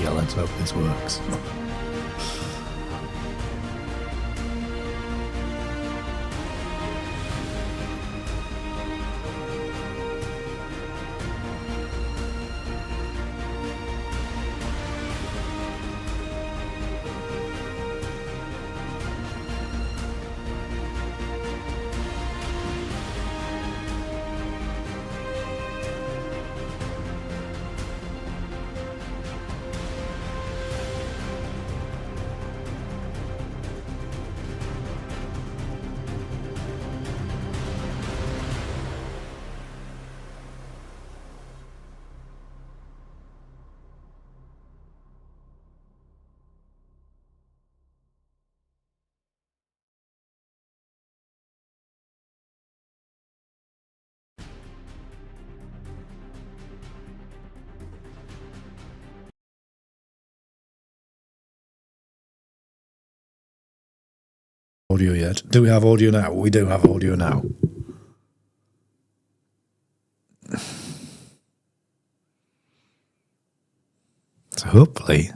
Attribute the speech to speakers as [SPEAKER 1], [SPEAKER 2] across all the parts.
[SPEAKER 1] Yeah, let's hope this works. Audio yet? Do we have audio now? We do have audio now. So hopefully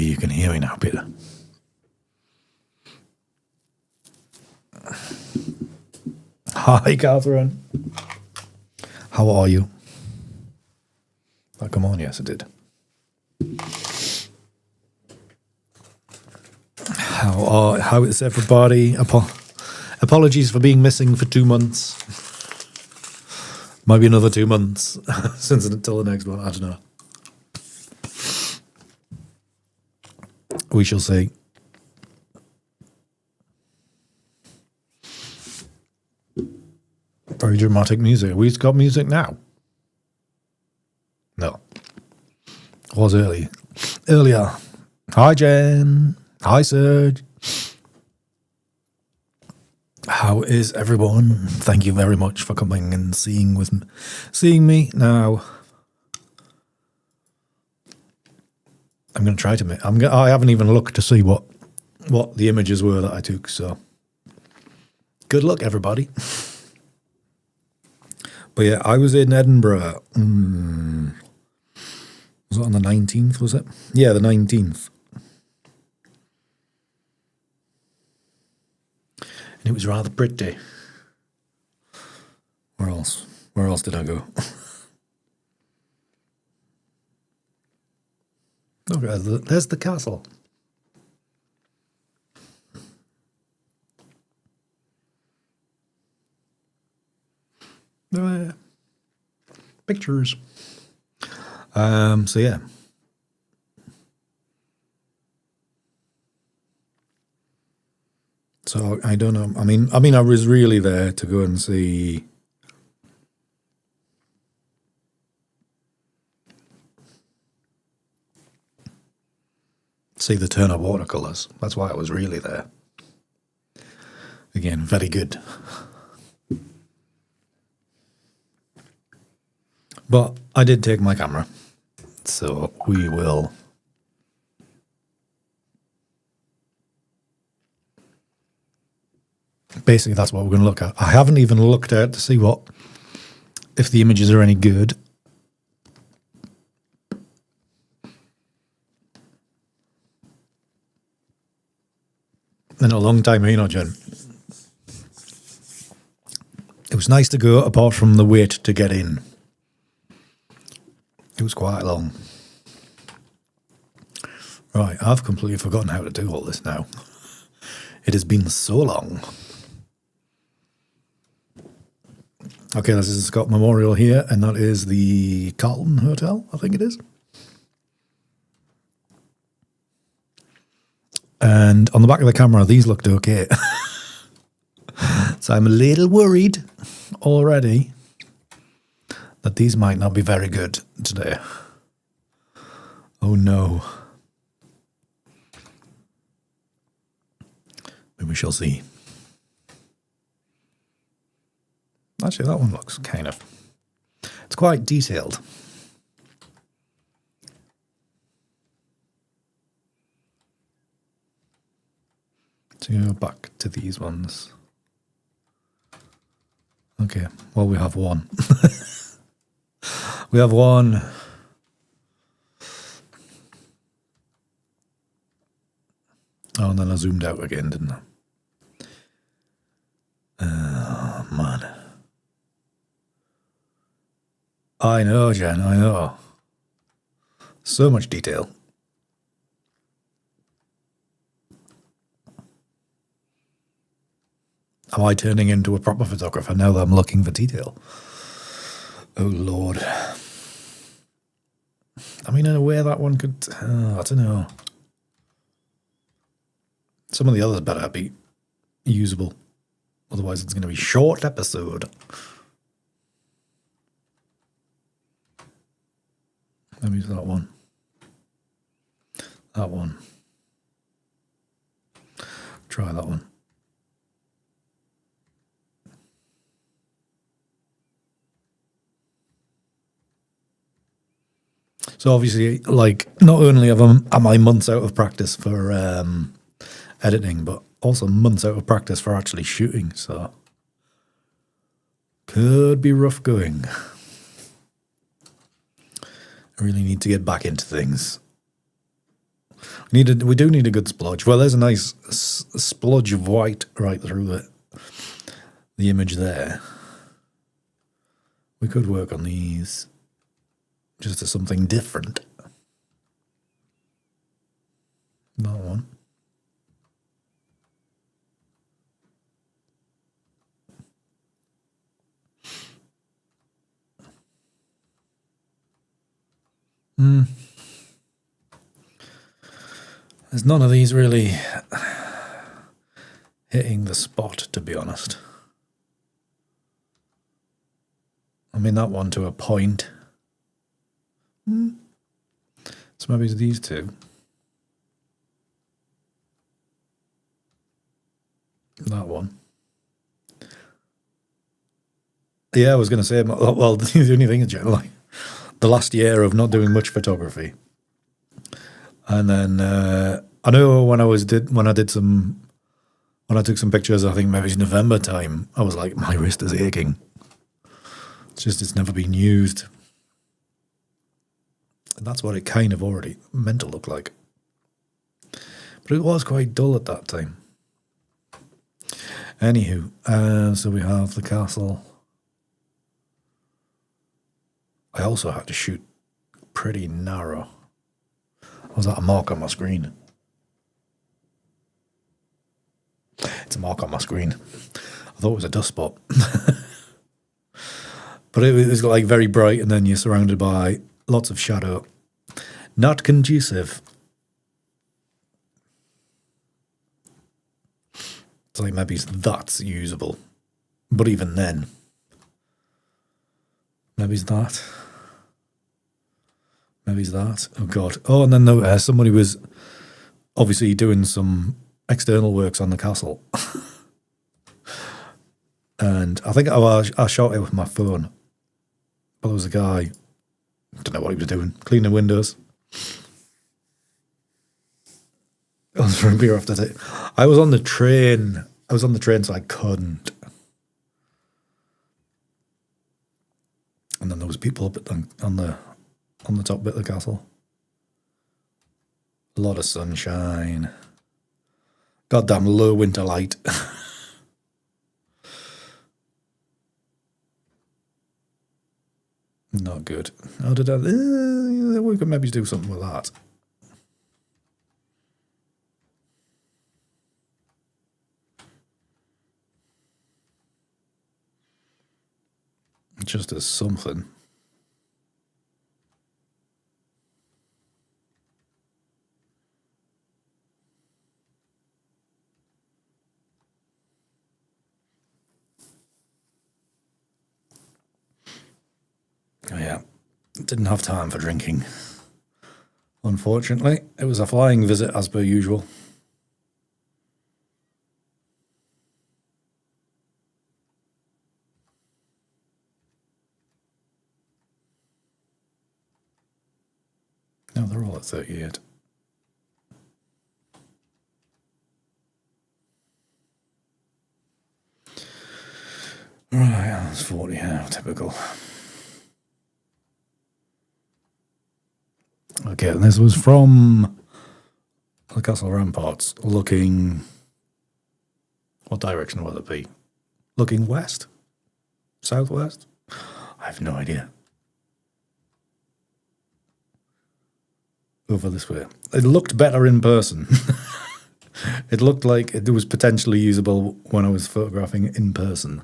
[SPEAKER 1] you can hear me now, Peter. Hi, Catherine. How are you? Oh, come on, yes, I did. How is everybody? Apologies for being missing for 2 months. Might be another 2 months since until the next one. I don't know. We shall see. Very dramatic music. We've got music now. No. It was earlier. Hi, Jen. Hi, Serge. How is everyone? Thank you very much for coming and seeing me. Now, I'm going to try to I haven't even looked to see what the images were that I took, so good luck, everybody. But yeah, I was in Edinburgh. Was it on the 19th, was it? Yeah, the 19th. And it was rather pretty. Where else? Where else did I go? Okay, there's the castle. Pictures. So yeah. So I don't know. I mean, I was really there to go and see the Turner watercolors. That's why I was really there. Again, very good. But I did take my camera, so we will. Basically, that's what we're going to look at. I haven't even looked at to see if the images are any good. In a long time, you know, Jen. It was nice to go, apart from the wait to get in. It was quite long. Right, I've completely forgotten how to do all this now. It has been so long. Okay, this is Scott Memorial here, and that is the Carlton Hotel, I think it is. And on the back of the camera, these looked okay. So I'm a little worried already that these might not be very good today. Oh no. But we shall see. Actually, that one looks kind of... It's quite detailed. To go back to these ones. Okay, well, we have one. We have one. Oh, and then I zoomed out again, didn't I? Oh, man. I know, Jen, I know. So much detail. Am I turning into a proper photographer now that I'm looking for detail? Oh, Lord. I mean, in a way that one could... I don't know. Some of the others better be usable. Otherwise, it's going to be a short episode. Maybe it's that one. That one. Try that one. So obviously, like, not only am I months out of practice for editing, but also months out of practice for actually shooting, so could be rough going. I really need to get back into things. We do need a good splodge. Well, there's a nice splodge of white right through the image there. We could work on these just as something different. That one. There's none of these really hitting the spot, to be honest. I mean, that one to a point. So maybe it's these two. That one. Yeah, I was going to say, well, the only thing is, like, the last year of not doing much photography. And then I know when I took some pictures, I think maybe it's November time, I was like, my wrist is aching. It's never been used. And that's what it kind of already meant to look like. But it was quite dull at that time. Anywho, so we have the castle. I also had to shoot pretty narrow. Was that a mark on my screen? It's a mark on my screen. I thought it was a dust spot. But it was like very bright, and then you're surrounded by lots of shadow. Not conducive. It's like maybe that's usable. But even then, maybe it's that. Maybe it's that. Oh, God. Oh, and then somebody was obviously doing some external works on the castle. And I think I shot it with my phone. But there was a guy, I don't know what he was doing, cleaning windows. I was for a beer after that. I was on the train, so I couldn't. And then there was people up on the top bit of the castle. A lot of sunshine. Goddamn low winter light. Not good. How did we could maybe do something with that. Just as something. Oh, yeah, didn't have time for drinking. Unfortunately, it was a flying visit as per usual. No, they're all at 38. Right, that's 40, yeah, typical. Okay, and this was from the castle ramparts looking... What direction would it be? Looking west? Southwest? I have no idea. Over this way. It looked better in person. It looked like it was potentially usable when I was photographing in person.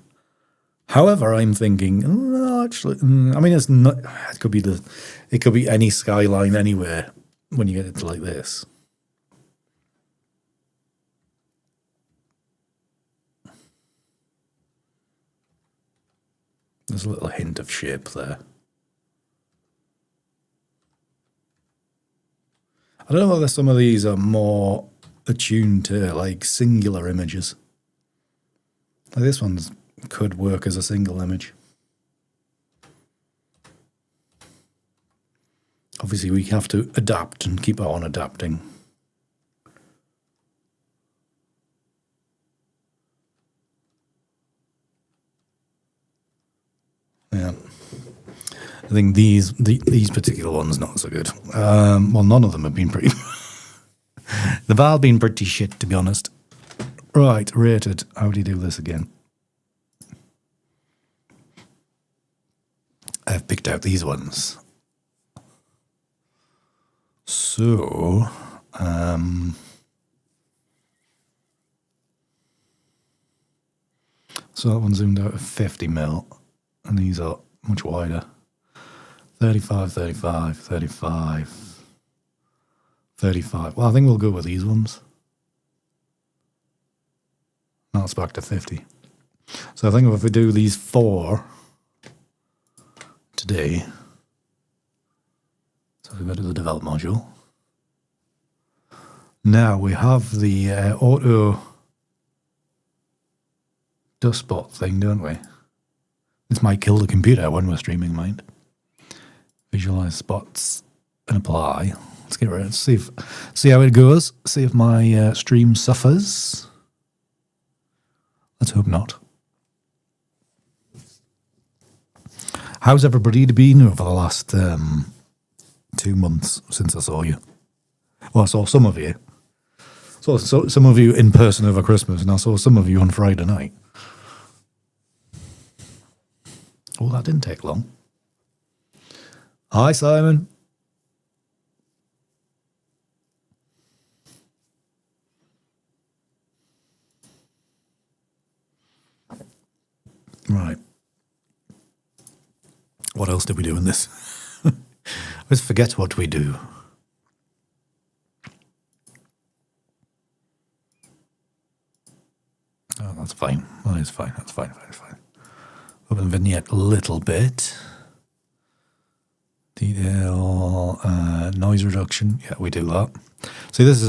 [SPEAKER 1] However, I'm thinking, oh, actually, I mean, it's not. It could be any skyline anywhere when you get it like this. There's a little hint of shape there. I don't know whether some of these are more attuned to like singular images. Like this one could work as a single image. Obviously, we have to adapt and keep on adapting. Yeah, I think these particular ones not so good. Well, none of them have been pretty. They've all been pretty shit, to be honest. Right, rated. How do you do this again? I've picked out these ones. So, so that one zoomed out at 50 mil, and these are much wider. 35, 35, 35. 35. Well, I think we'll go with these ones. That's back to 50. So I think if we do these 4 today, so we go to the develop module. Now we have the auto dust spot thing, don't we? This might kill the computer when we're streaming, mind. Visualize spots and apply. Let's get rid of it. See how it goes. See if my stream suffers. Let's hope not. How's everybody been over the last 2 months since I saw you? Well, I saw some of you. So some of you in person over Christmas, and I saw some of you on Friday night. Oh, that didn't take long. Hi, Simon. Right. What else did we do in this? Let's forget what we do. Oh, that's fine. That is fine. That's fine. Open the vignette a little bit. Detail, noise reduction. Yeah, we do that. See, this is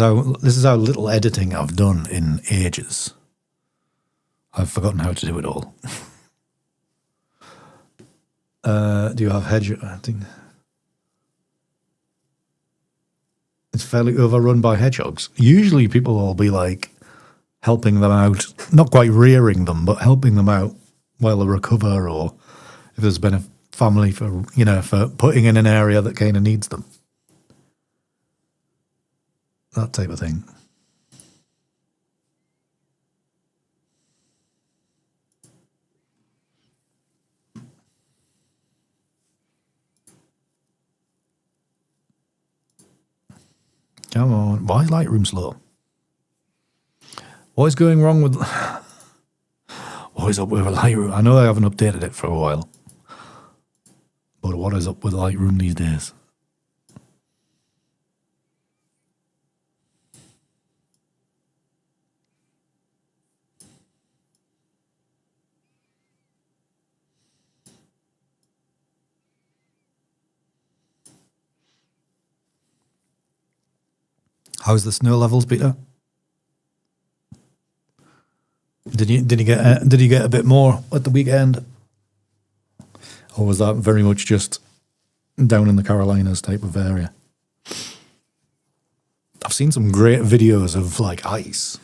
[SPEAKER 1] how little editing I've done in ages. I've forgotten how to do it all. Do you have hedge? I think it's fairly overrun by hedgehogs. Usually people will be like helping them out, not quite rearing them, but helping them out while they recover, or if there's been a family for putting in an area that kind of needs them. That type of thing. Come on. Why is Lightroom slow? What is going wrong with... What is up with Lightroom? I know I haven't updated it for a while. But what is up with Lightroom these days? How's the snow levels, Peter? Did you get a bit more at the weekend, or was that very much just down in the Carolinas type of area? I've seen some great videos of like ice,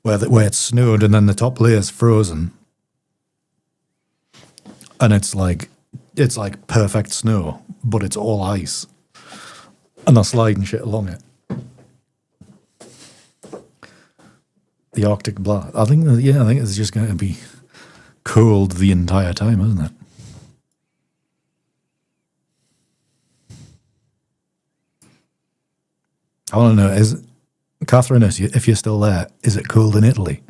[SPEAKER 1] where it snowed and then the top layer is frozen, and it's like perfect snow, but it's all ice, and they're sliding shit along it. the Arctic blast. I think it's just going to be cold the entire time, isn't it? I want to know, is Catherine, if you're still there, is it cold in Italy?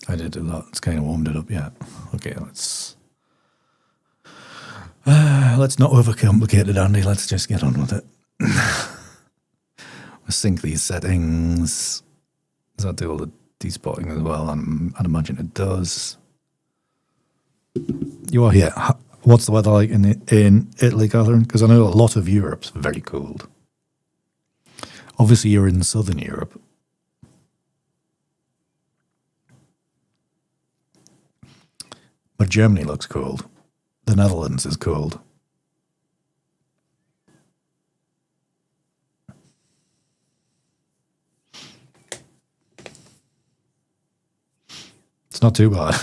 [SPEAKER 1] I did do that. It's kind of warmed it up yet. Okay, let's not overcomplicate it, Andy. Let's just get on with it. We'll sync these settings. Does that do all the despotting as well? I'd imagine it does. You are here. What's the weather like in Italy, Catherine? Because I know a lot of Europe's very cold. Obviously, you're in southern Europe. But Germany looks cold. The Netherlands is cold. It's not too bad.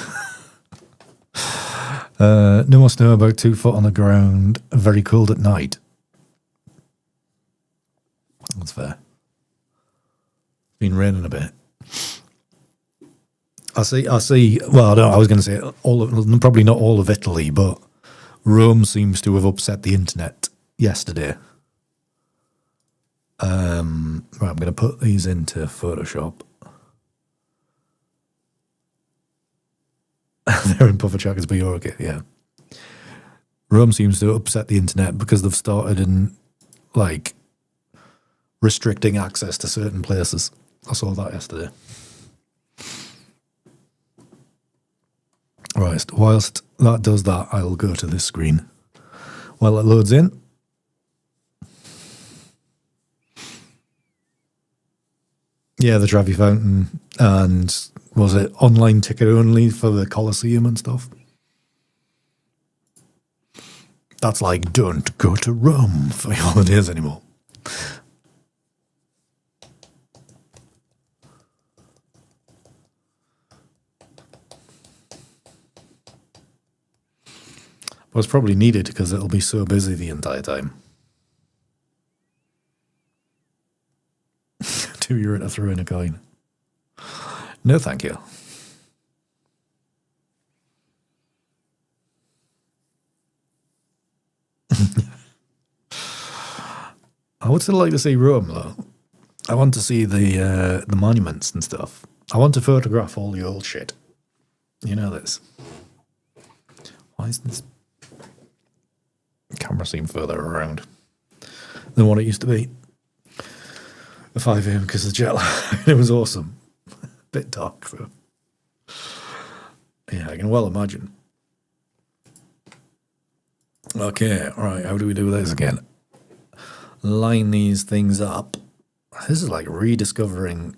[SPEAKER 1] No more snow, about 2 foot on the ground. Very cold at night. That's fair. Been raining a bit. I see. Well, I was going to say probably not all of Italy, but Rome seems to have upset the internet yesterday. Right, I'm going to put these into Photoshop. They're in puffer checkers, but you're okay. Yeah. Rome seems to upset the internet because they've started in restricting access to certain places. I saw that yesterday. Right, whilst that does that, I'll go to this screen. While it loads in. Yeah, the Trevi Fountain, and was it online ticket only for the Colosseum and stuff? That's like, don't go to Rome for your holidays anymore. But it's probably needed because it'll be so busy the entire time. €2 to throw in a coin. No, thank you. I would still like to see Rome, though. I want to see the monuments and stuff. I want to photograph all the old shit. You know this. Why is this camera seem further around than what it used to be? The 5 a.m. because of the jet lag. It was awesome. Bit dark, though. Yeah, I can well imagine. Okay, right, how do we do this again? Line these things up. This is like rediscovering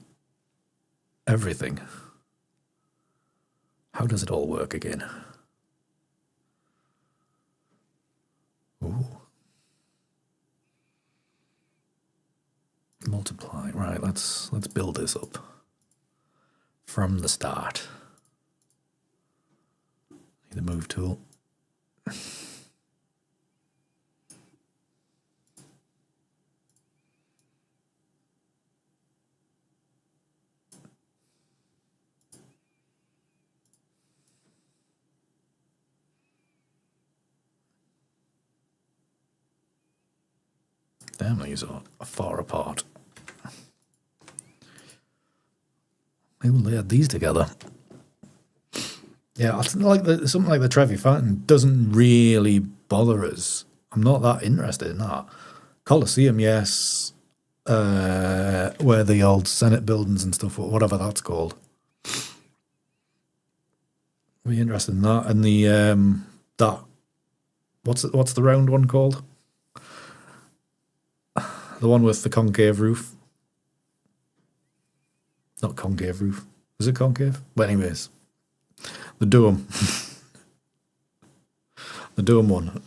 [SPEAKER 1] everything. How does it all work again? Ooh. Multiply. Right, let's build this up from the start. Need the move tool. Damn, these are far apart. Maybe we'll add these together. Yeah, something like the Trevi Fountain doesn't really bother us. I'm not that interested in that. Colosseum, yes. Where the old Senate buildings and stuff, or whatever that's called. Be interested in that. And the that what's the round one called? The one with the concave roof. Not concave roof. Is it concave? But anyways. The dome. The dome one.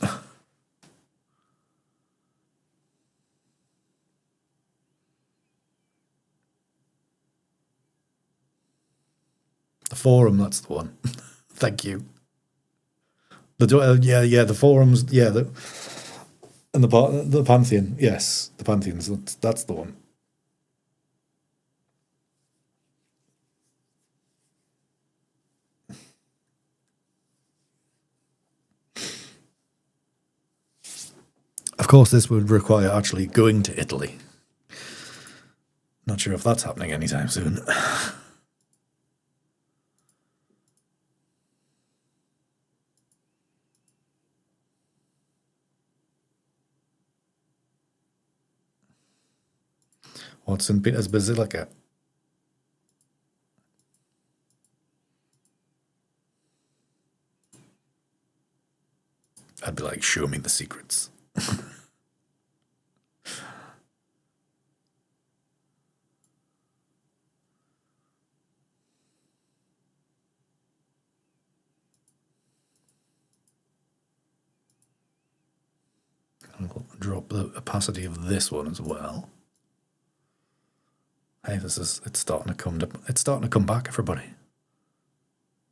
[SPEAKER 1] forum, that's the one. Thank you. The forums, and the Pantheon, yes, the Pantheons, that's the one. Of course, this would require actually going to Italy. Not sure if that's happening anytime soon. What's St. Peter's Basilica? I'd be like, show me the secrets. I'll drop the opacity of this one as well. Hey, it's starting to come back, everybody.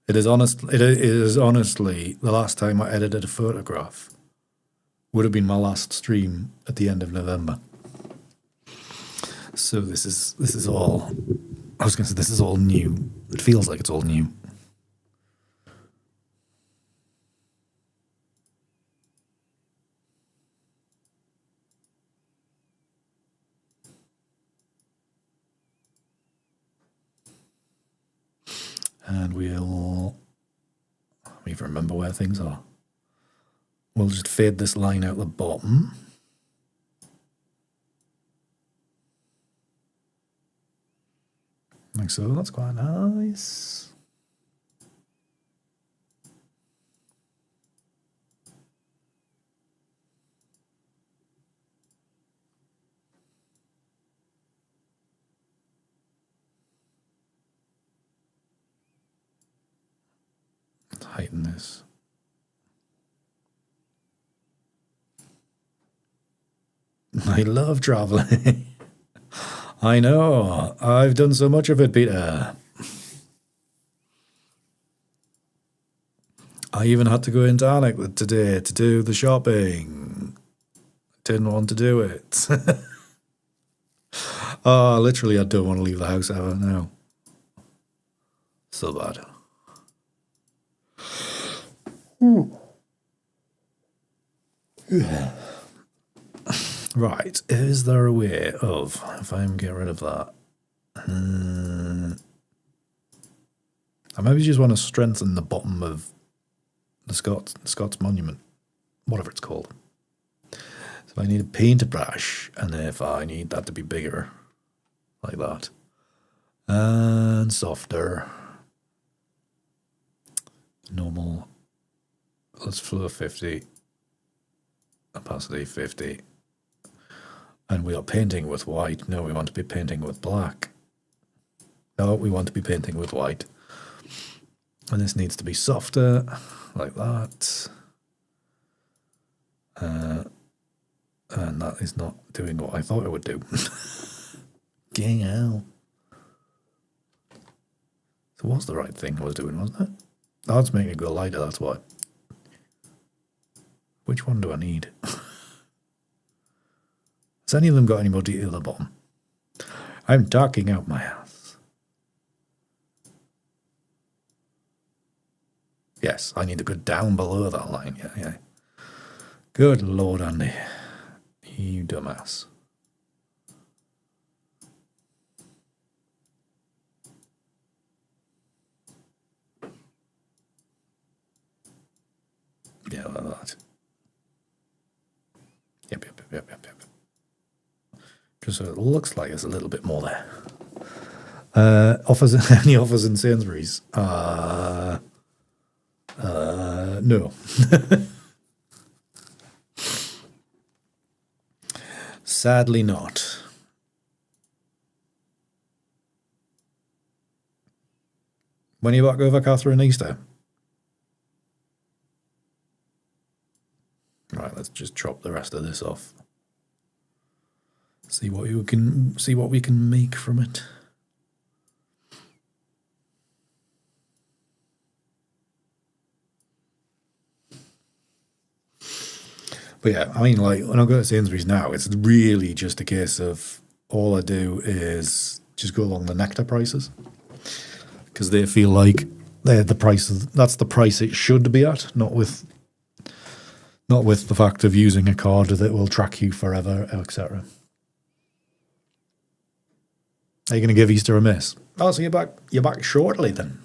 [SPEAKER 1] It is honestly the last time I edited a photograph. Would have been my last stream at the end of November. So this is all. I was going to say this is all new. It feels like it's all new. And we'll even remember where things are. We'll just fade this line out the bottom. Like so, that's quite nice. Heighten this. I love traveling. I know. I've done so much of it, Peter. I even had to go into NIK today to do the shopping. Didn't want to do it. Oh, literally, I don't want to leave the house ever now. So bad. Right, is there a way of, if I get rid of that, I maybe just want to strengthen the bottom of the Scots Monument, whatever it's called. So I need a paintbrush, and if I need that to be bigger, like that, and softer, normal, let's flow 50, opacity 50. And we are painting with white. No, we want to be painting with black. No, we want to be painting with white. And this needs to be softer, like that. And that is not doing what I thought it would do. Dang hell. So what's the right thing I was doing, wasn't it? Oh, it's making it go lighter, that's why. Which one do I need? Has any of them got any more detail at the bottom? I'm darking out my ass. Yes, I need to go down below that line. Yeah. Good Lord, Andy. You dumbass. Yeah, like that. Yep. Just so it looks like there's a little bit more there. Any offers in Sainsbury's? No. Sadly not. When are you back over, Catherine, Easter? Right, let's just chop the rest of this off. See what we can make from it. But yeah, I mean, like when I go to Sainsbury's now, it's really just a case of all I do is just go along the nectar prices because they feel like they're the prices. That's the price it should be at, not with the fact of using a card that will track you forever, etc. Are you going to give Easter a miss? Oh, so you're back shortly then.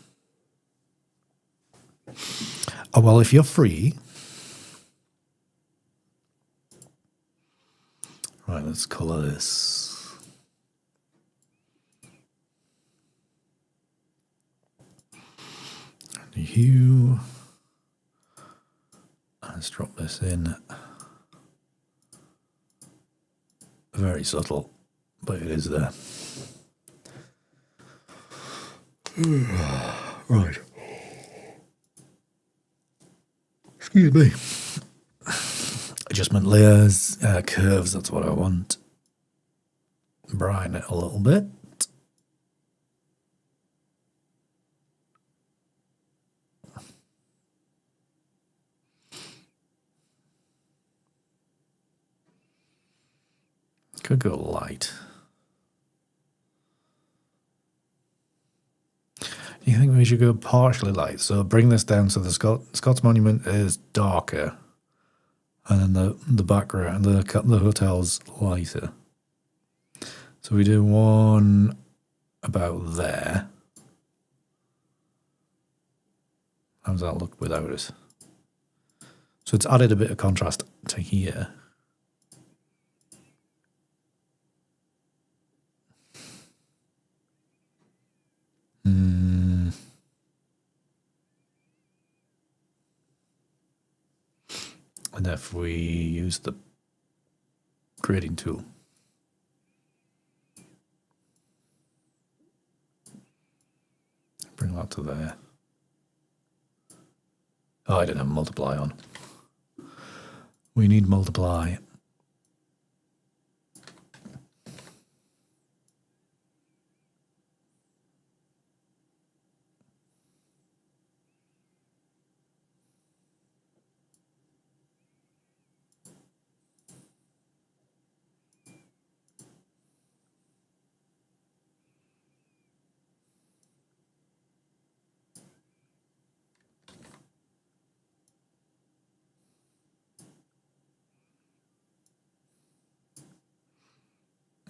[SPEAKER 1] Oh well, if you're free. Right, let's colour this. The hue. Let's drop this in. Very subtle, but it is there. Right. Excuse me. Adjustment layers, curves, that's what I want. Brighten it a little bit. Could go light. You think we should go partially light? So bring this down so the Scots Monument is darker, and then the background, the hotel's lighter. So we do one about there. How does that look without it? So it's added a bit of contrast to here. And if we use the grading tool, bring that to there. Oh, I didn't have multiply on. We need multiply.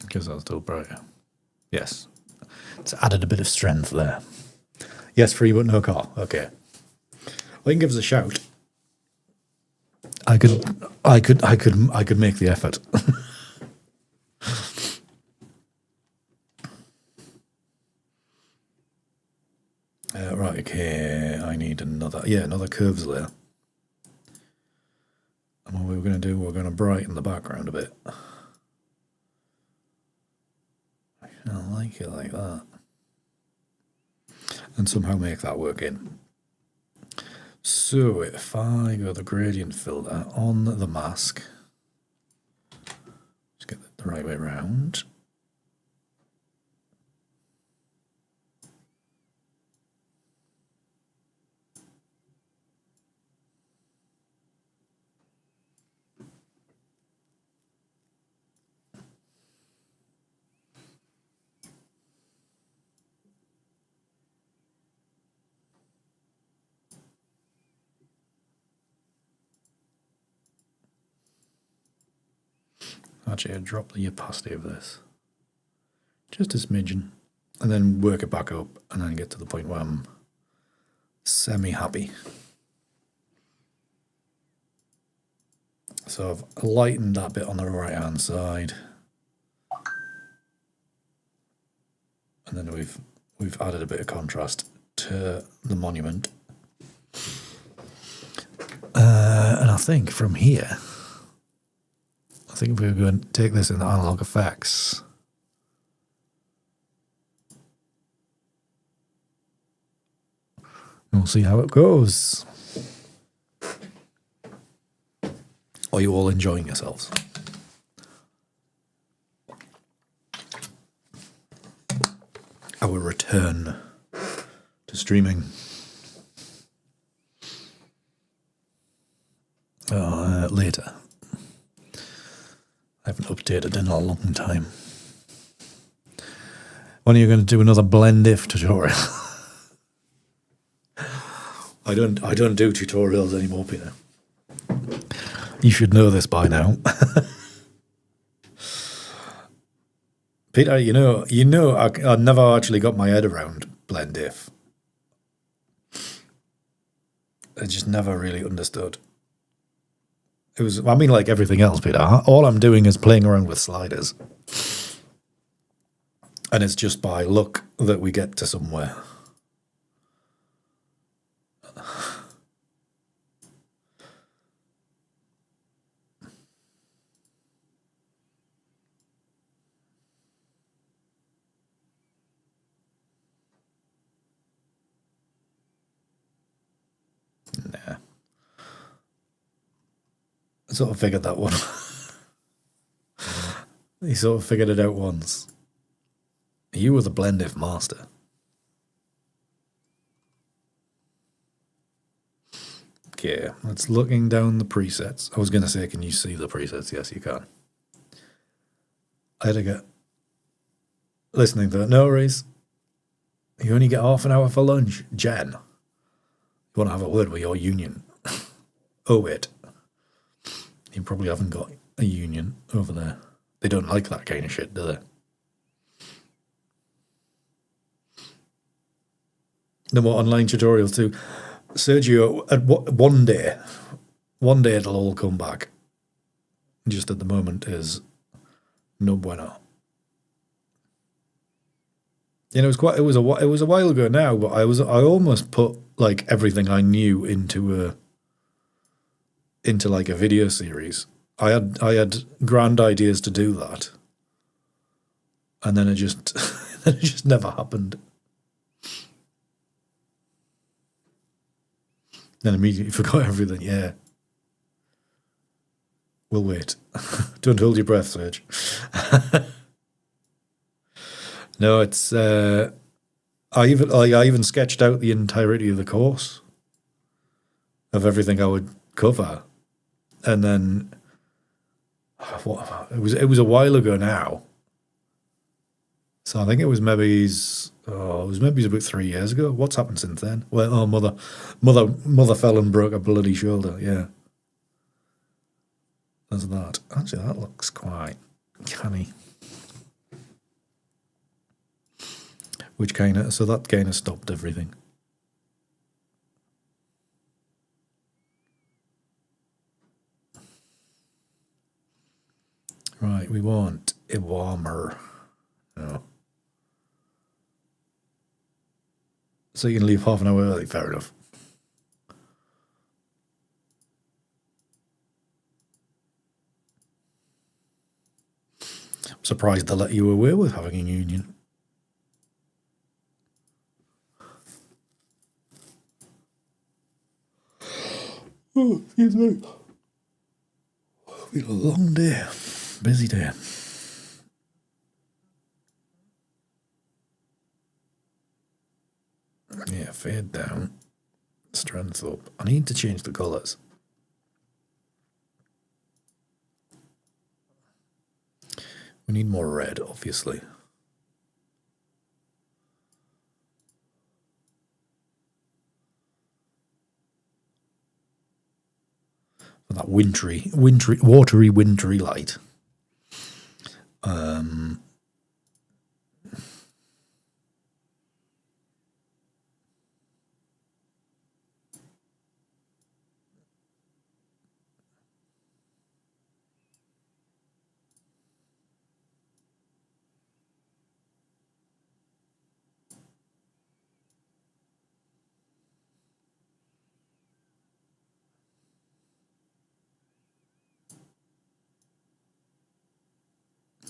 [SPEAKER 1] Because that's still brighter. Yes. It's added a bit of strength there. Yes, free but no car. Okay. Well, you can give us a shout. I could make the effort. Right, okay. I need another curves layer. And what we're going to do, we're going to brighten the background a bit. I like it like that. And somehow make that work in. So if I go the gradient filter on the mask, just get it the right way around. Actually, I'll drop the opacity of this. Just a smidgen. And then work it back up and then get to the point where I'm semi-happy. So I've lightened that bit on the right-hand side. And then we've added a bit of contrast to the monument. And I think from here, I think we're going to take this in the analog effects. And we'll see how it goes. Are you all enjoying yourselves? Our return to streaming. Later. haven't updated in a long time. When are you going to do another blend if tutorial? I don't do tutorials anymore, Peter. You should know this by now. Peter, you know, I never actually got my head around blend if. I just never really understood. It was, I mean, like everything else, Peter. All I'm doing is playing around with sliders. And it's just by luck that we get to somewhere. Nah. I sort of figured that one. He sort of figured it out once. You were the blend if master. Okay, it's looking down the presets. I was going to say, can you see the presets? Yes, you can. I had to get listening to it. No worries. You only get half an hour for lunch. Jen, you want to have a word with your union? Oh, wait. You probably haven't got a union over there. They don't like that kind of shit, do they? No more online tutorials too. Sergio, at one day it'll all come back. Just at the moment is no bueno. You know, it was a while ago now, but I almost put like everything I knew into like a video series. I had grand ideas to do that, and then it just it just never happened. Then immediately forgot everything. Yeah, we'll wait. Don't hold your breath, Serge. No, it's I even sketched out the entirety of the course of everything I would cover, and then it was a while ago now. So I think it was maybe about 3 years ago. What's happened since then? Well, mother fell and broke a bloody shoulder. Yeah, there's that. Actually, that looks quite canny. So that kind of stopped everything. Right, we want a warmer. No. So you can leave half an hour early, fair enough. I'm surprised they let you away with having a union. Oh, excuse me. It's been a long day, busy day. Yeah, fade down, strength up. I need to change the colours. We need more red, obviously. For that watery, wintry light.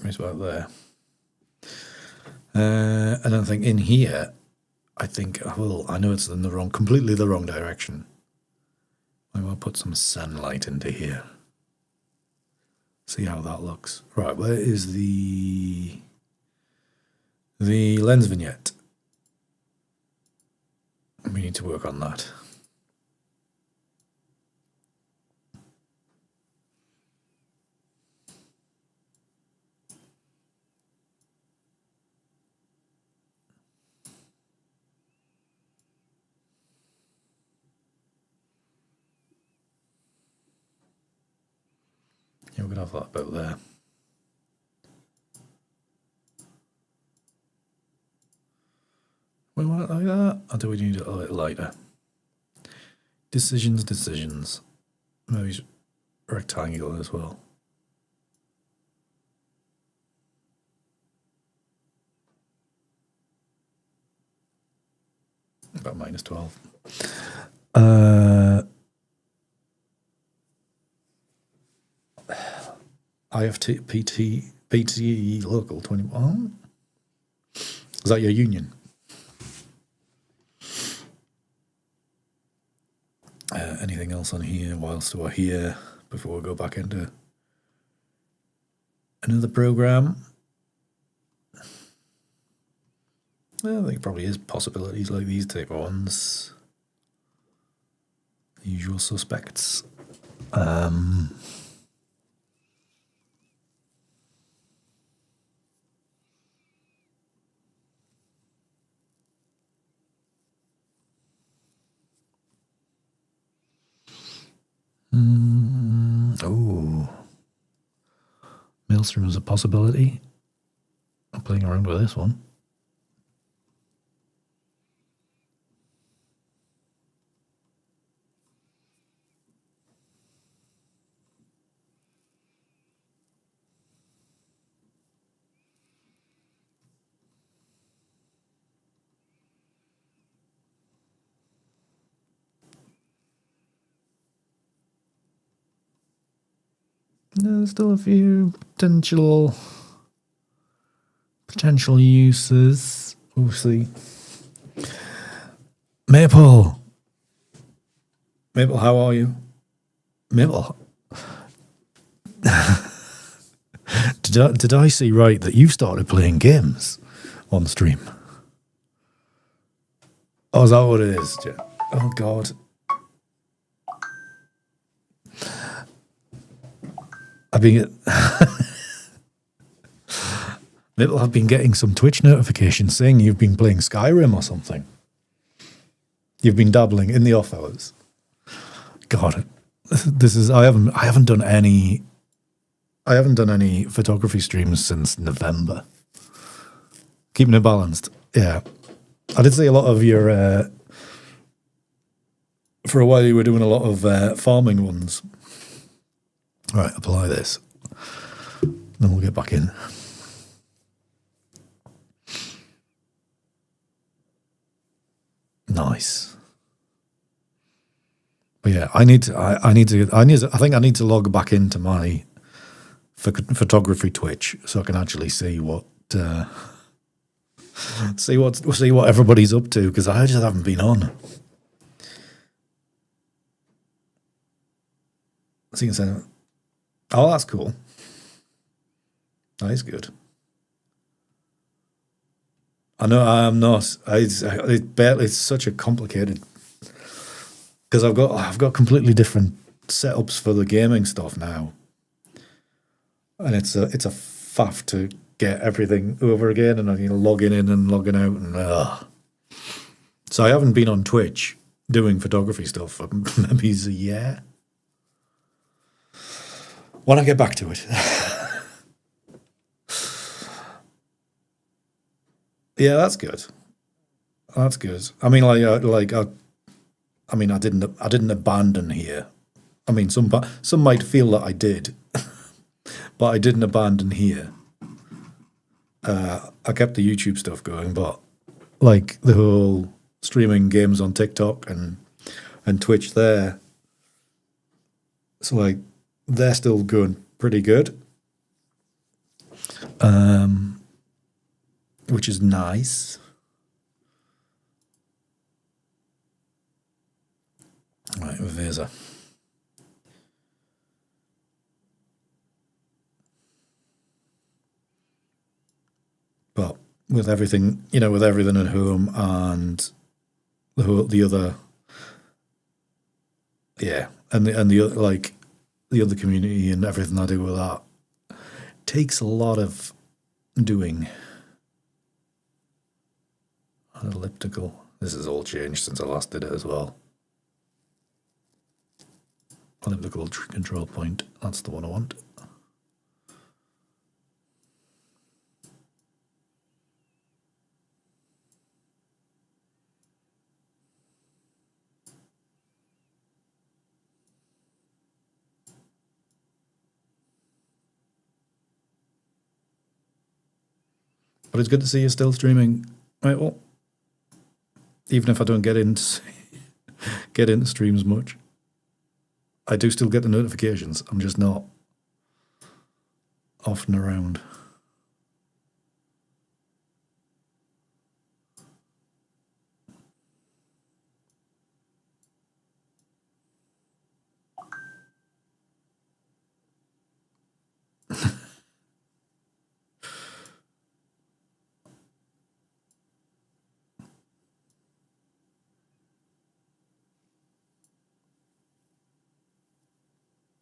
[SPEAKER 1] It's about there. And I think in here, I know it's in completely the wrong direction. I will put some sunlight into here. See how that looks. Right, where is the lens vignette? We need to work on that. could have that about there. We want it like that, or do we need it a little lighter? Decisions. Maybe rectangular as well. About -12. PTE local 21. Is that your union? Anything else on here whilst we're here before we go back into another program? Well, I think probably is possibilities like these type of ones. The usual suspects. Oh, Maelstrom is a possibility. I'm playing around with this one. No, there's still a few potential uses. We'll see. Maple, how are you? Maple, did I see right that you started playing games on stream? Oh, is that what it is? Oh God. Maybe I've been getting some Twitch notifications saying you've been playing Skyrim or something. You've been dabbling in the off hours. God, this is I haven't done any photography streams since November. Keeping it balanced. Yeah. I did see a lot of your for a while you were doing a lot of farming ones. Right, apply this. Then we'll get back in. Nice. But yeah, I think I need to log back into my photography Twitch so I can actually see what everybody's up to, because I just haven't been on. Oh, that's cool. That is good. I know I'm not. It's such a complicated, because I've got completely different setups for the gaming stuff now, and it's a faff to get everything over again, and I'm logging in and logging out, and so I haven't been on Twitch doing photography stuff for maybe a year. When I get back to it. Yeah, that's good. That's good. I mean, I didn't abandon here. I mean, some might feel that I did, but I didn't abandon here. I kept the YouTube stuff going, but like the whole streaming games on TikTok and Twitch there. So like, they're still going pretty good, which is nice. Right, Visa. But with everything, with everything at home and the other, yeah, and the other, like, the other community and everything I do with that takes a lot of doing. An elliptical. This has all changed since I last did it as well. Elliptical control point. That's the one I want. But it's good to see you still streaming. Right, well, even if I don't get into streams much, I do still get the notifications. I'm just not often around.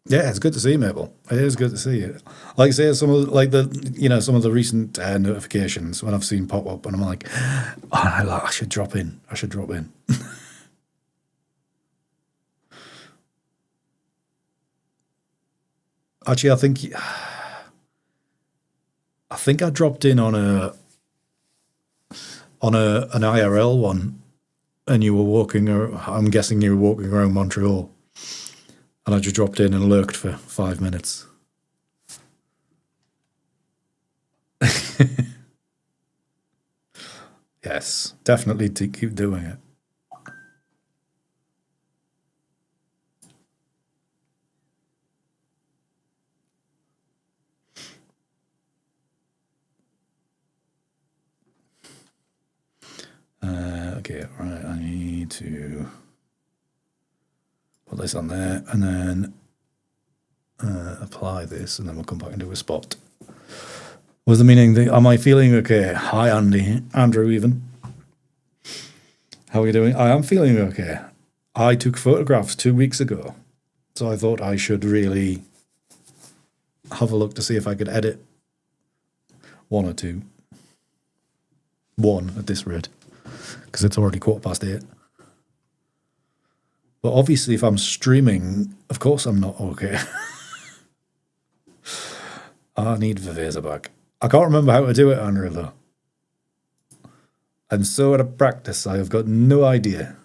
[SPEAKER 1] Yeah, it's good to see you, Mabel. It is good to see you. Like I say, some of the recent notifications when I've seen pop up, and I'm like, oh, no, I should drop in. I should drop in. Actually, I think I dropped in on an IRL one, and you were walking. I'm guessing you were walking around Montreal. And I just dropped in and lurked for 5 minutes. Yes, definitely to keep doing it. Okay, right, I need to put this on there and then apply this, and then we'll come back and do a spot. Was the meaning, am I feeling okay? Hi, Andy. Andrew, even. How are you doing? I am feeling okay. I took photographs 2 weeks ago, so I thought I should really have a look to see if I could edit one or two. One at this rate, because it's already 8:15. But obviously, if I'm streaming, of course I'm not okay. I need Viveza back. I can't remember how to do it, Andrew, though. And so out of practice, I have got no idea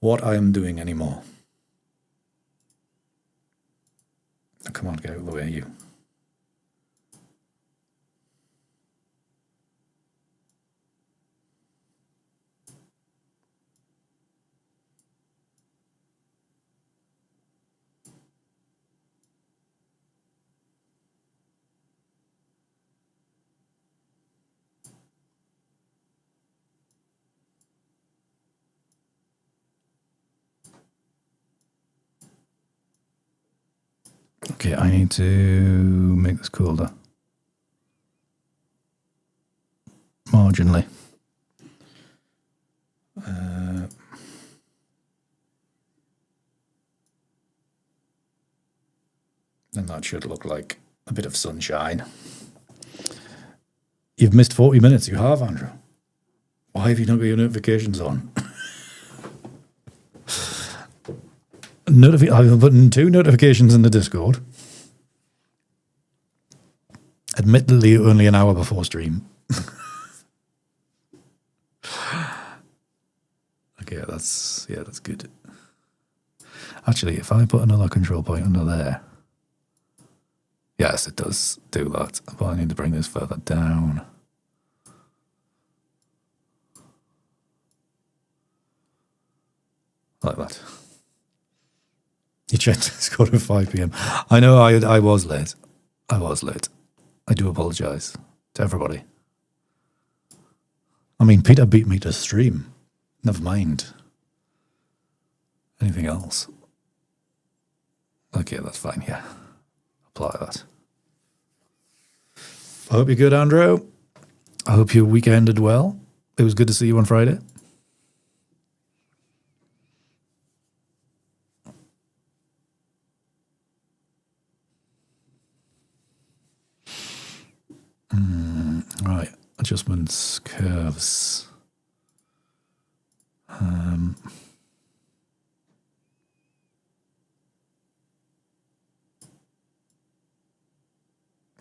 [SPEAKER 1] what I am doing anymore. Come on, get out of the way, you. Okay, I need to make this colder. Marginally. And that should look like a bit of sunshine. You've missed 40 minutes. You have, Andrew. Why have you not got your notifications on? I've put in 2 notifications in the Discord. Admittedly, only an hour before stream. Okay, that's good. Actually, if I put another control point under there, yes, it does do that. But I need to bring this further down. Like that. You checked Discord at 5 p.m. I know I was late. I do apologise to everybody. I mean, Peter beat me to stream. Never mind anything else. Okay, that's fine, yeah. Apply that. I hope you're good, Andrew. I hope your week ended well. It was good to see you on Friday. Right, adjustments, curves. I'm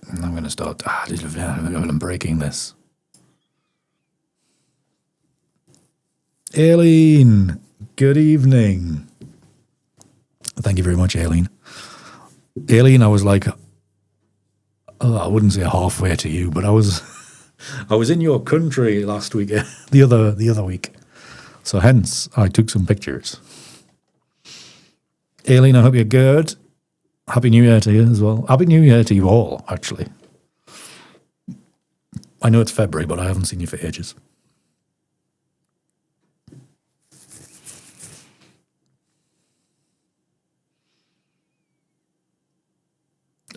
[SPEAKER 1] going to start. I'm breaking this. Aileen, good evening. Thank you very much, Aileen. Aileen, I was like, I wouldn't say halfway to you, but I was I was in your country last week, the other week. So hence, I took some pictures. Aileen, I hope you're good. Happy New Year to you as well. Happy New Year to you all, actually. I know it's February, but I haven't seen you for ages.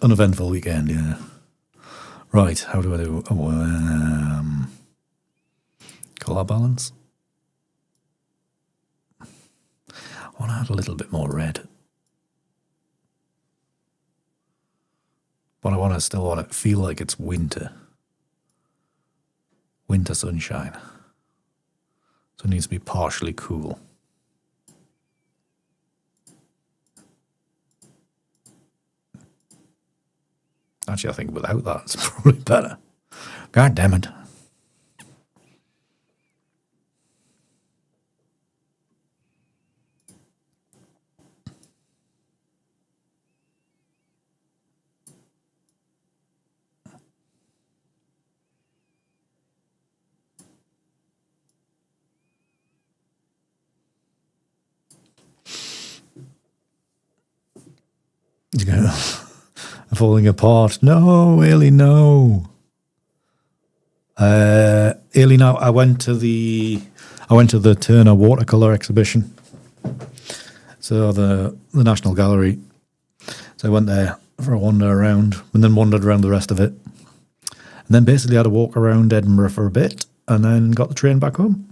[SPEAKER 1] Uneventful weekend, yeah. Right, how do I do? Colour balance. I want to add a little bit more red. But I still want it to feel like it's winter. Winter sunshine. So it needs to be partially cool. Actually, I think without that, it's probably better. God damn it. Falling apart. No, Ailey, no. Ailey, now I went to the Turner watercolor exhibition. So the National Gallery. So I went there for a wander around and then wandered around the rest of it. And then basically had a walk around Edinburgh for a bit and then got the train back home.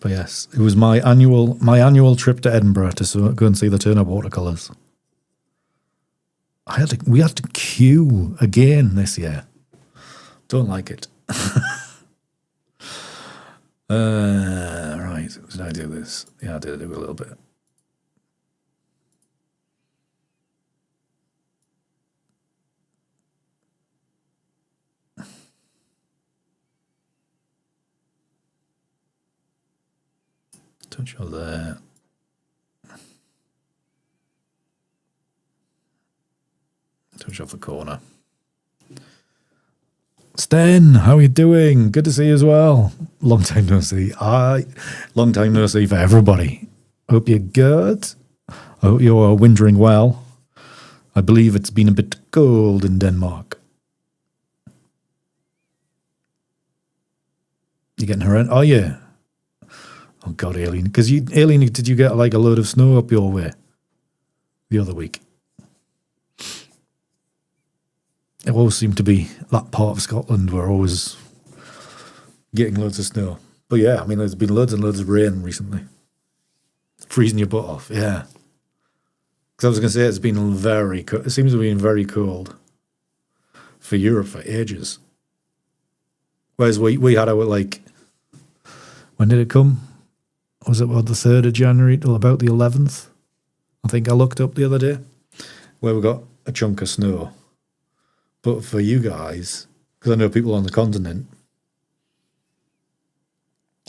[SPEAKER 1] But yes, it was my annual trip to Edinburgh to go and see the Turner watercolors. We had to queue again this year. Don't like it. Right, did I do this? Yeah, I did do a little bit. Touch of there. Touch off the corner. Sten, how are you doing? Good to see you as well. Long time no see. Long time no see for everybody. Hope you're good. I hope you're wintering well. I believe it's been a bit cold in Denmark. You getting her in? Oh, yeah. Oh, God, Aileen. Because Aileen, did you get like a load of snow up your way the other week? It always seemed to be that part of Scotland where always getting loads of snow. But yeah, I mean, there's been loads and loads of rain recently. Freezing your butt off, yeah. Because I was going to say it seems to have been very cold for Europe for ages. Whereas we had our, like, when did it come? Was it about the 3rd of January till about the 11th? I think I looked up the other day, where we got a chunk of snow. But for you guys, because I know people on the continent,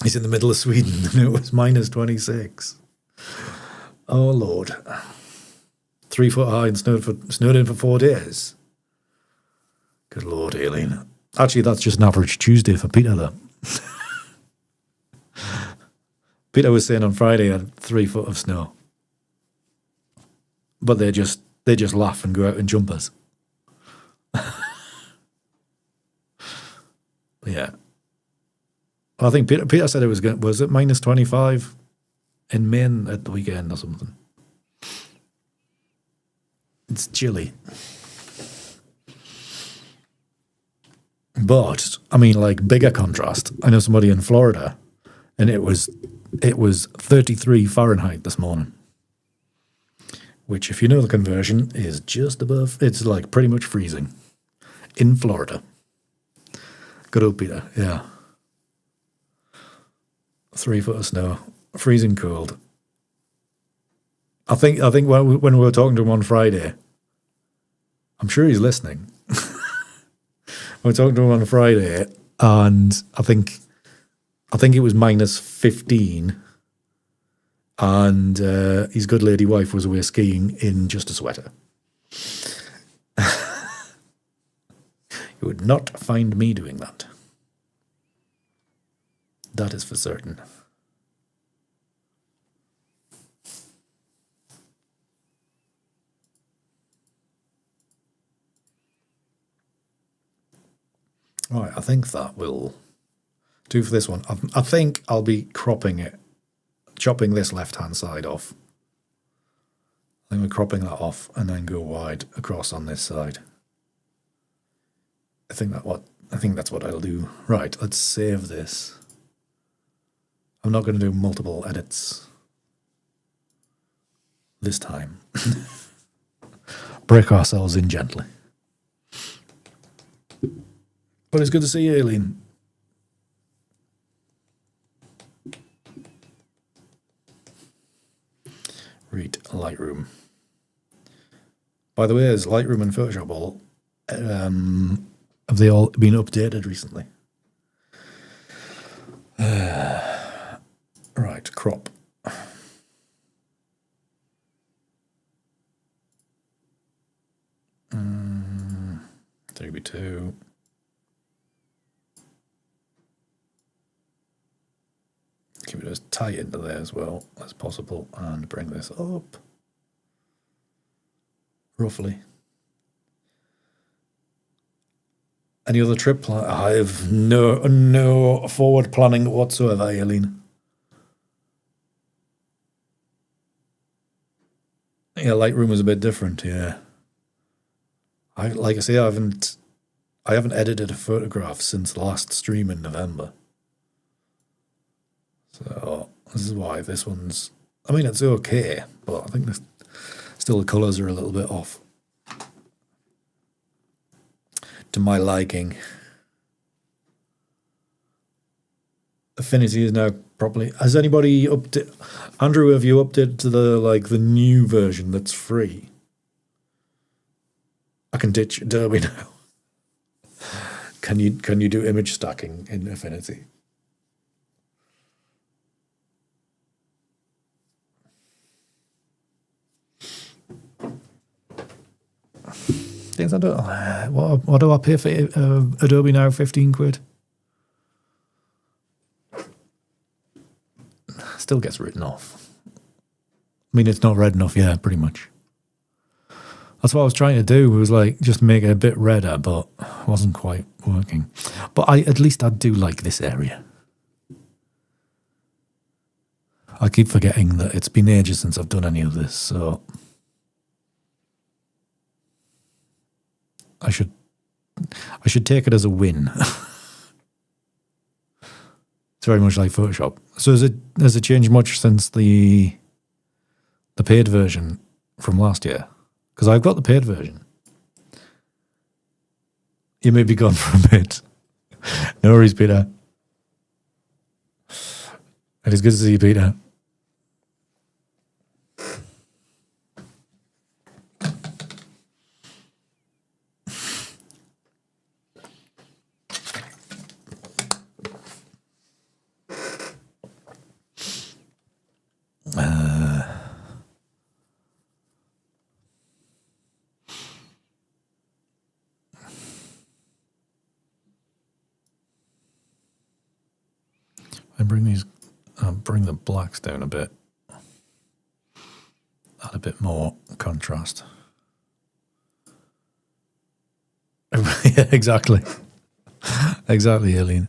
[SPEAKER 1] it's in the middle of Sweden and it was minus 26. Oh, Lord. 3 foot high and snowed in for 4 days. Good Lord, Aileen. Actually, that's just an average Tuesday for Peter, though. Peter was saying on Friday had 3 foot of snow. But they just laugh and go out in jumpers. Yeah. I think Peter said it was it minus 25 in Maine at the weekend or something. It's chilly. But, I mean, like, bigger contrast. I know somebody in Florida, and it was 33 Fahrenheit this morning. Which, if you know the conversion, is just above, it's like pretty much freezing. In Florida. Good old Peter, yeah. 3 foot of snow. Freezing cold. I think when we were talking to him on Friday, I'm sure he's listening. We were talking to him on Friday, and I think it was minus 15, and his good lady wife was away skiing in just a sweater. You would not find me doing that. That is for certain. Right, I think that will do for this one. I think I'll be cropping it, chopping this left-hand side off. I think we're cropping that off and then go wide across on this side. I think that's what I'll do. Right, let's save this. I'm not going to do multiple edits this time. Break ourselves in gently. But it's good to see you, Aileen. Read Lightroom. By the way, is Lightroom and Photoshop all have they all been updated recently? Right, crop. 3B2. Keep it as tight into there as well as possible and bring this up roughly. Any other trip plan? I have no forward planning whatsoever, Aileen. Yeah, Lightroom is a bit different. Yeah, like I say, I haven't edited a photograph since the last stream in November. So this is why this one's. I mean, it's okay, but I think still the colours are a little bit off to my liking. Affinity is now properly. Has anybody updated? Andrew, have you updated to the new version that's free? I can ditch Adobe now. Can you do image stacking in Affinity? Things I don't. What do I pay for Adobe now? 15 quid. Still gets written off. I mean, it's not red enough. Yeah, pretty much. That's what I was trying to do. Was just make it a bit redder, but it wasn't quite working. But at least I do like this area. I keep forgetting that it's been ages since I've done any of this, so I should take it as a win. It's very much like Photoshop. So has it changed much since the paid version from last year? Because I've got the paid version. You may be gone for a bit. No worries, Peter. It is good to see you, Peter. Bring the blacks down a bit. Add a bit more contrast. Yeah, exactly. Exactly, Aileen.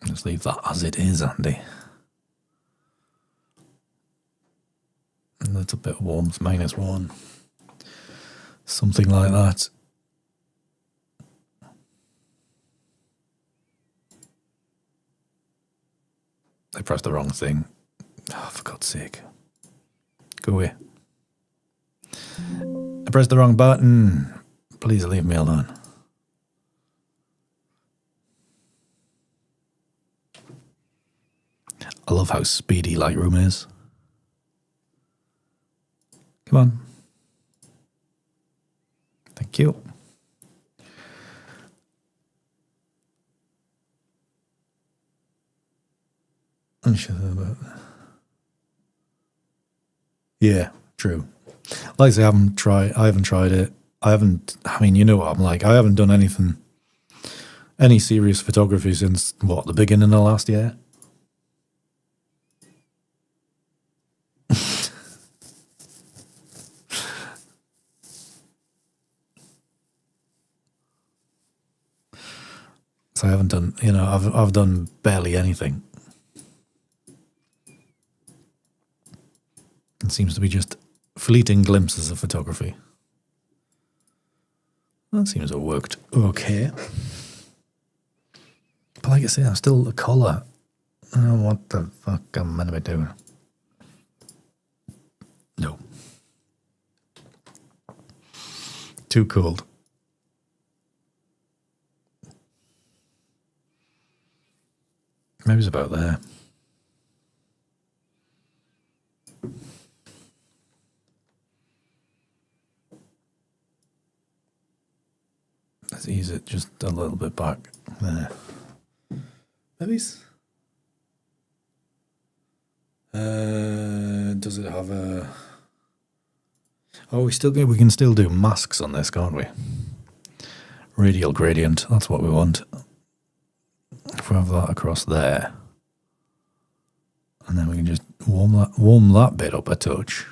[SPEAKER 1] Just leave that as it is, Andy. And that's a bit of warmth, -1. Something like that. I pressed the wrong thing. Oh, for God's sake. Go away. I pressed the wrong button. Please leave me alone. I love how speedy Lightroom is. Come on. Thank you. Yeah, true. Like I say, I haven't tried it. I mean, you know what I'm like. I haven't done any serious photography since, what, the beginning of last year? So I haven't done, I've done barely anything. It seems to be just fleeting glimpses of photography. That seems to have worked okay. But like I say, I'm still the colour. I don't know what the fuck I'm meant to be doing. No. Too cold. Maybe it's about there. Let's ease it just a little bit back there. Maybe it's... does it have a... Oh, we can still do masks on this, can't we? Radial gradient, that's what we want. If we have that across there, and then we can just warm that bit up a touch.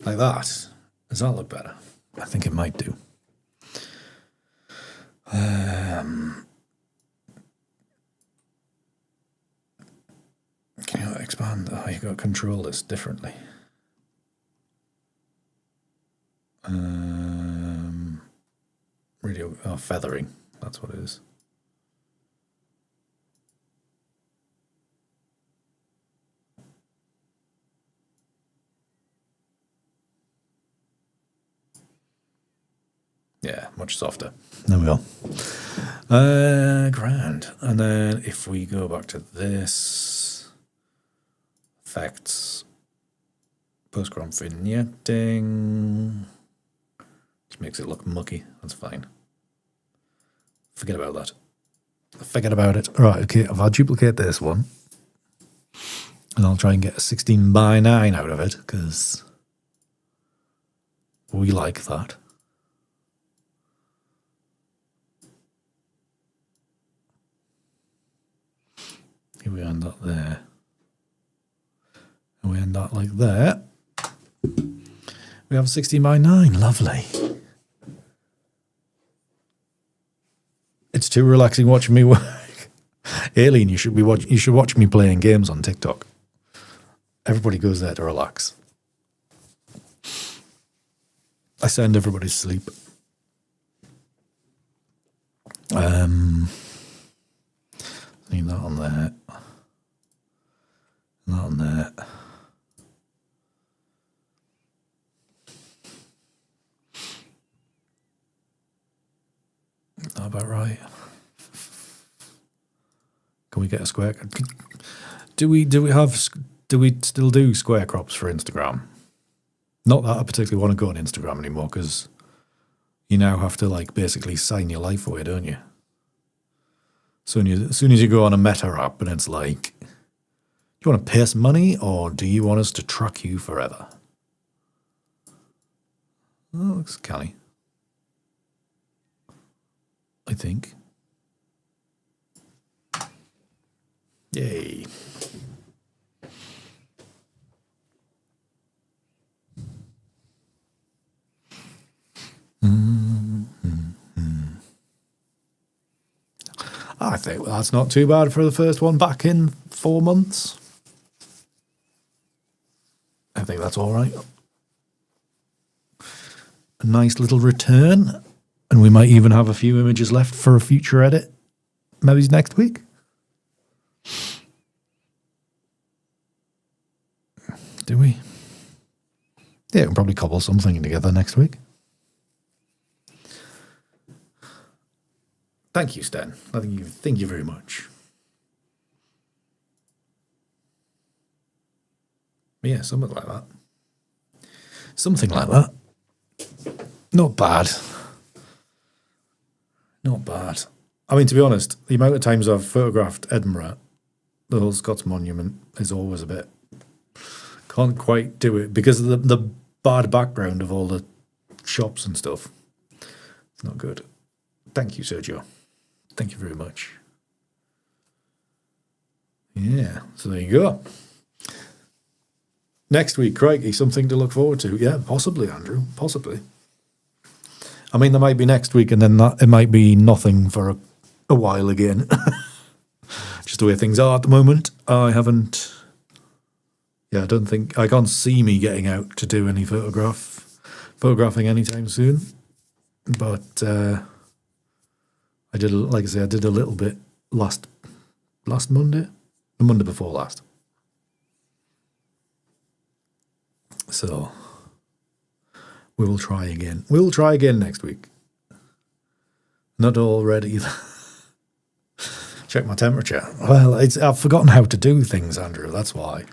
[SPEAKER 1] Like that. Does that look better? I think it might do. Can you expand? Oh, you've got to control this differently. Radio, feathering. That's what it is. Yeah, much softer. There we go. Grand. And then if we go back to this, effects, post-chrome vignetting, just makes it look mucky. That's fine. Forget about that. Forget about it. Right, okay, if I duplicate this one, and I'll try and get a 16:9 out of it, because we like that. Here we end up there. And we end up like that. We have a 16:9. Lovely. It's too relaxing watching me work. Alien, you should watch me playing games on TikTok. Everybody goes there to relax. I send everybody to sleep. Need that on there. That on there. Is that about right? Can we get a square? Do we still do square crops for Instagram? Not that I particularly want to go on Instagram anymore, because you now have to basically sign your life away, don't you? So as soon as you go on a Meta app and it's like, do you want to pay us money or do you want us to track you forever? Oh, looks canny. I think. Yay. I think that's not too bad for the first one back in 4 months. I think that's all right. A nice little return. And we might even have a few images left for a future edit. Maybe next week. Do we? Yeah, we can probably cobble something together next week. Thank you, Stan. Thank you very much. Yeah, something like that. Something like that. Not bad. Not bad. I mean, to be honest, the amount of times I've photographed Edinburgh, the whole Scots Monument, is always a bit... Can't quite do it because of the bad background of all the shops and stuff. It's not good. Thank you, Sergio. Thank you very much. Yeah, so there you go. Next week, crikey, something to look forward to. Yeah, possibly, Andrew, possibly. I mean, there might be next week and then it might be nothing for a while again. Just the way things are at the moment. I haven't... Yeah, I can't see me getting out to do any photographing anytime soon. But I did a little bit last Monday, the Monday before last. So we will try again. We'll try again next week. Not all ready. Check my temperature. Well, I've forgotten how to do things, Andrew. That's why.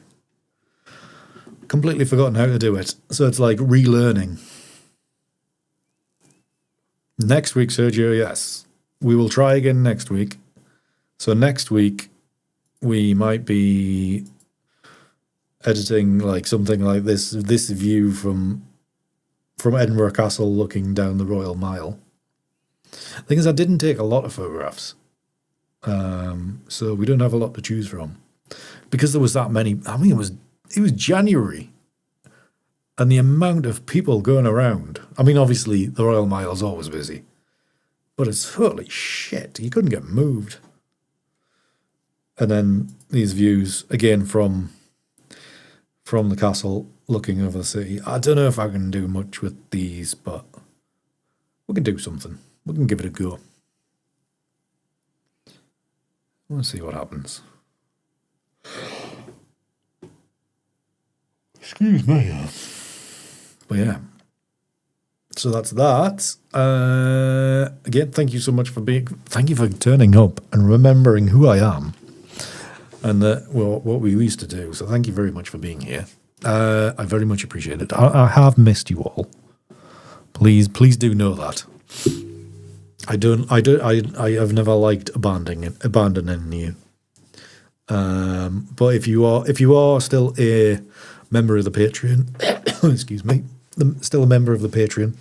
[SPEAKER 1] Completely forgotten how to do it. So it's like relearning. Next week, Sergio, yes. We will try again next week. So next week, we might be editing like something like this view from Edinburgh Castle looking down the Royal Mile. The thing is, I didn't take a lot of photographs. So we don't have a lot to choose from. Because there was that many, I mean, it was January. And the amount of people going around. I mean, obviously, the Royal Mile is always busy. But it's holy shit. You couldn't get moved. And then these views, again, from the castle, looking over the city. I don't know if I can do much with these, but we can do something. We can give it a go. We'll see what happens. Excuse me. But yeah. So that's that. Again, thank you so much thank you for turning up and remembering who I am and what we used to do. So thank you very much for being here. I very much appreciate it. I have missed you all. Please do know that. I have never liked abandoning you. But if you are still a member of the Patreon, excuse me, still a member of the Patreon,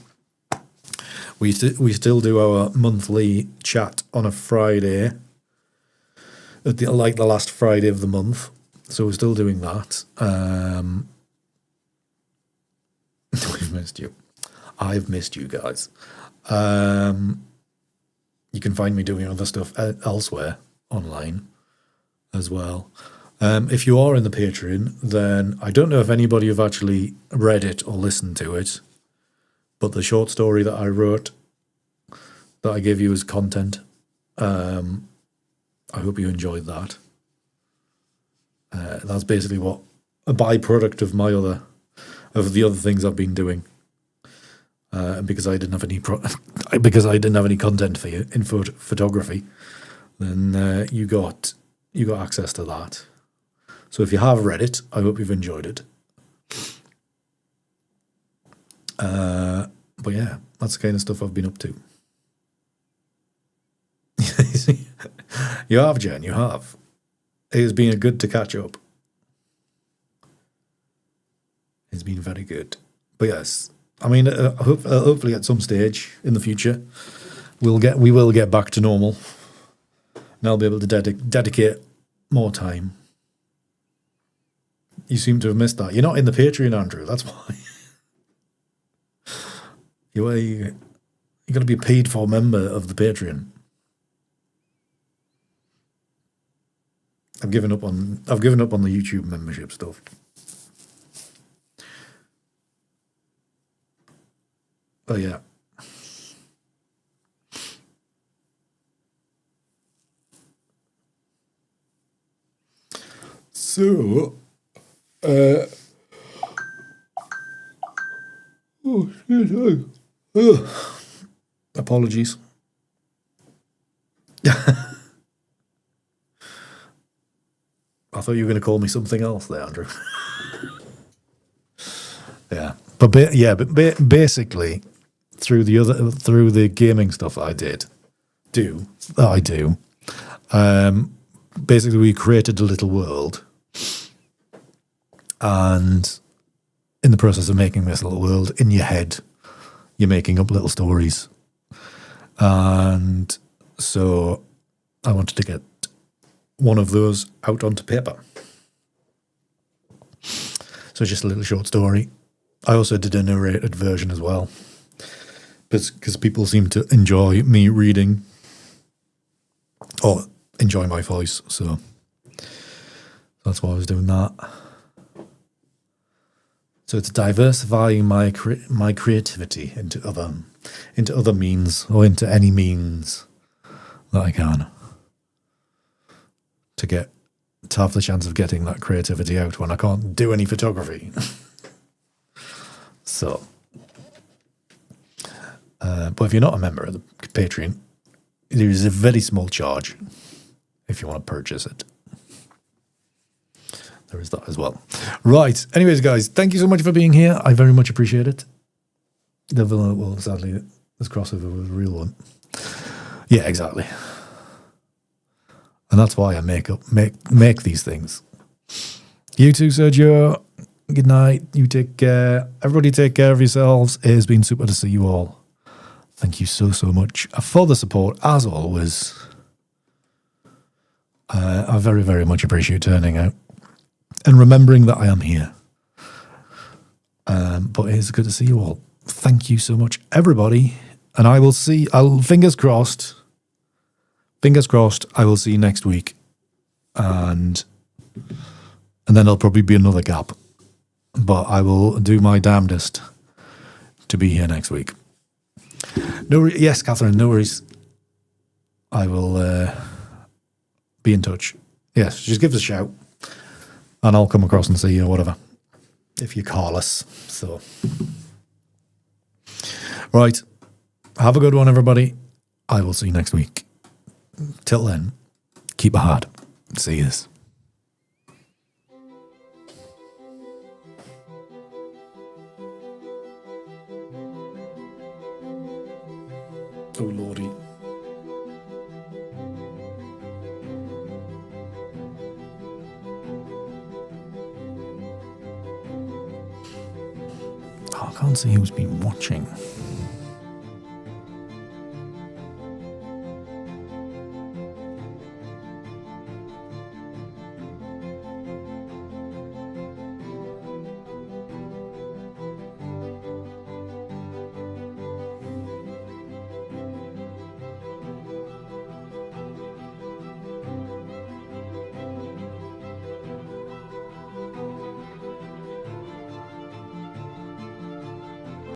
[SPEAKER 1] we still do our monthly chat on a Friday, like the last Friday of the month. So we're still doing that. We've missed you. I've missed you guys. You can find me doing other stuff elsewhere online as well. If you are in the Patreon, then I don't know if anybody have actually read it or listened to it, but the short story that I wrote, that I gave you as content, I hope you enjoyed that. That's basically what a byproduct of the other things I've been doing. Because I didn't have any content for you in photography, then you got access to that. So if you have read it, I hope you've enjoyed it. But yeah, that's the kind of stuff I've been up to. You have, Jen, you have. It has been good to catch up. It's been very good. But yes, I mean, hopefully at some stage in the future, we will get back to normal. And I'll be able to dedicate more time. You seem to have missed that. You're not in the Patreon, Andrew. That's why. You got to be a paid for member of the Patreon. I've given up on the YouTube membership stuff. Oh yeah. So, apologies. I thought you were going to call me something else there, Andrew. Yeah, but basically, through the gaming stuff I do. Basically, we created a little world, and in the process of making this little world in your head, you're making up little stories, and so I wanted to get one of those out onto paper. So it's just a little short story. I also did a narrated version as well, because people seem to enjoy me reading or enjoy my voice, so that's why I was doing that. So it's diversifying my creativity into other means, or into any means that I can, to have the chance of getting that creativity out when I can't do any photography. So, but if you're not a member of the Patreon, there is a very small charge if you want to purchase it. There is that as well. Right. Anyways, guys, thank you so much for being here. I very much appreciate it. The villain, well, sadly, this crossover was a real one. Yeah, exactly. And that's why I make these things. You too, Sergio. Good night. You take care. Everybody take care of yourselves. It has been super to see you all. Thank you so much for the support, as always. I very, very much appreciate turning out and remembering that I am here. But it is good to see you all. Thank you so much, everybody. And fingers crossed, I will see you next week. And then there'll probably be another gap. But I will do my damnedest to be here next week. Yes, Catherine, no worries. I will be in touch. Yes, just give us a shout. And I'll come across and see you or whatever. If you call us. So. Right. Have a good one, everybody. I will see you next week. Till then, keep it hard. See yous. Oh, Lordy. Oh, I can't see who's been watching.